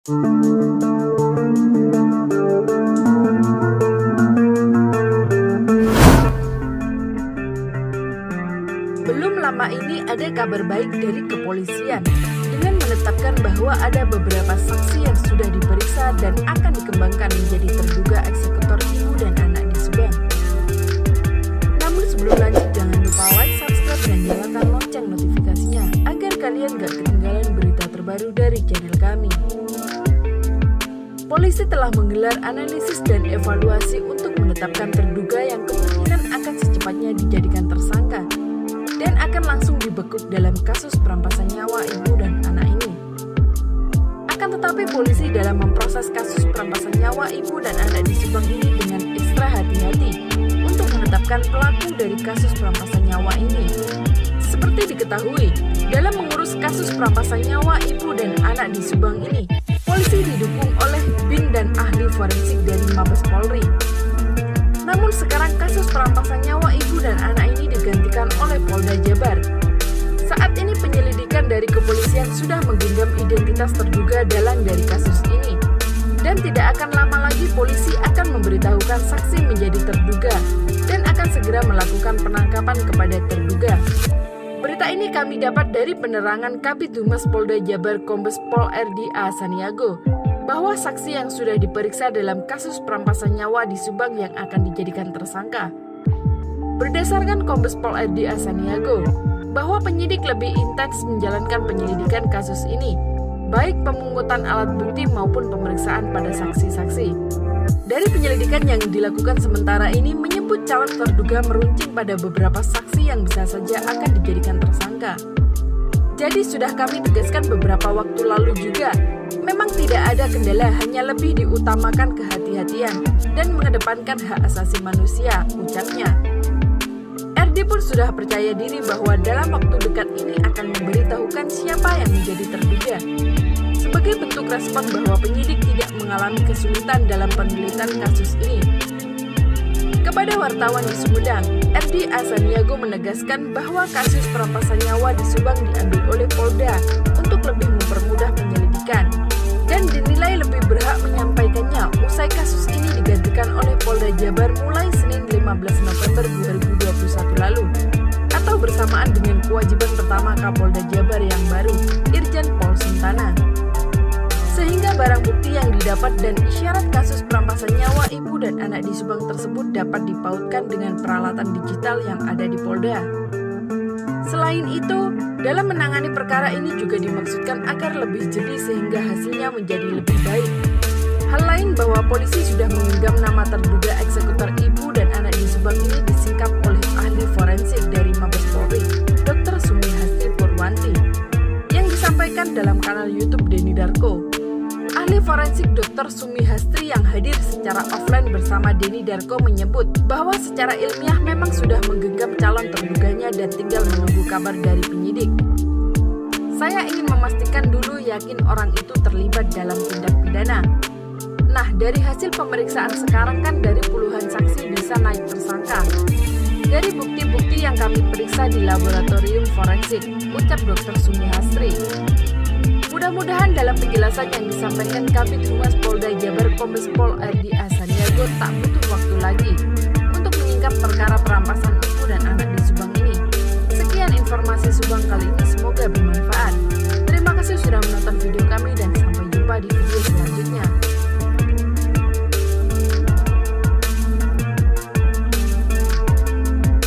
Belum lama ini ada kabar baik dari kepolisian dengan menetapkan bahwa ada beberapa saksi yang sudah diperiksa dan akan dikembangkan menjadi terduga eksekutor ibu dan anak di Subang. Namun sebelum lanjut, jangan lupa like, subscribe, dan nyalakan lonceng notifikasinya agar kalian gak ketinggalan berita terbaru dari channel kami. Polisi telah menggelar analisis dan evaluasi untuk menetapkan terduga yang kemungkinan akan secepatnya dijadikan tersangka dan akan langsung dibekuk dalam kasus perampasan nyawa ibu dan anak ini. Akan tetapi polisi dalam memproses kasus perampasan nyawa ibu dan anak di Subang ini dengan ekstra hati-hati untuk menetapkan pelaku dari kasus perampasan nyawa ini. Seperti diketahui, dalam mengurus kasus perampasan nyawa ibu dan anak di Subang ini, polisi didukung oleh BIN dan ahli forensik dari Mabes Polri. Namun sekarang kasus perampasan nyawa ibu dan anak ini digantikan oleh Polda Jabar. Saat ini penyelidikan dari kepolisian sudah menggenggam identitas terduga dalang dari kasus ini. Dan tidak akan lama lagi polisi akan memberitahukan saksi menjadi terduga dan akan segera melakukan penangkapan kepada terduga. Berita ini kami dapat dari penerangan Kabid Humas Polda Jabar Kombes Pol RD Asaniago, bahwa saksi yang sudah diperiksa dalam kasus perampasan nyawa di Subang yang akan dijadikan tersangka. Berdasarkan Kombes Pol RD Asaniago, bahwa penyidik lebih intens menjalankan penyelidikan kasus ini, baik pemungutan alat bukti maupun pemeriksaan pada saksi-saksi. Dari penyelidikan yang dilakukan sementara ini menyebut calon terduga meruncing pada beberapa saksi yang bisa saja akan dijadikan tersangka. Jadi sudah kami tegaskan beberapa waktu lalu juga, memang tidak ada kendala, hanya lebih diutamakan kehati-hatian dan mengedepankan hak asasi manusia, ucapnya. RD pun sudah percaya diri bahwa dalam waktu dekat ini akan memberitahukan siapa yang menjadi terduga. Sebagai bentuk respon bahwa penyidik tidak mengalami kesulitan dalam penelitian kasus ini. Kepada wartawan di Sumedang, RD Asaniago menegaskan bahwa kasus perampasan nyawa di Subang diambil oleh Polda untuk lebih mempermudah penyelidikan dan dinilai lebih berhak menyampaikannya usai kasus ini digantikan oleh Polda Jabar mulai Senin 15 November 2021 lalu atau bersamaan dengan kewajiban pertama Kapolda Jabar yang baru, Irjen Pol Suntana. Sehingga barang bukti yang didapat dan isyarat kasus perampasan nyawa ibu dan anak di Subang tersebut dapat dipautkan dengan peralatan digital yang ada di Polda. Selain itu, dalam menangani perkara ini juga dimaksudkan agar lebih jeli sehingga hasilnya menjadi lebih baik. Hal lain bahwa polisi sudah menggenggam nama terduga eksekutor ibu dan anak di Subang ini disingkap oleh ahli forensik dari Mabes Polri, Dr. Sumi Hasti Purwanti, yang disampaikan dalam kanal YouTube Denny Darko. Ahli forensik Dr. Sumi Hastri yang hadir secara offline bersama Denny Darko menyebut bahwa secara ilmiah memang sudah menggenggam calon terduganya dan tinggal menunggu kabar dari penyidik. Saya ingin memastikan dulu yakin orang itu terlibat dalam tindak pidana. Nah, dari hasil pemeriksaan sekarang kan dari puluhan saksi bisa naik tersangka. Dari bukti-bukti yang kami periksa di laboratorium forensik, ucap Dr. Sumi Hastri. Mudah-mudahan dalam penjelasan yang disampaikan Kabid Humas Polda Jabar Kombes Pol RD Asaniago tak butuh waktu lagi untuk menyingkap perkara perampasan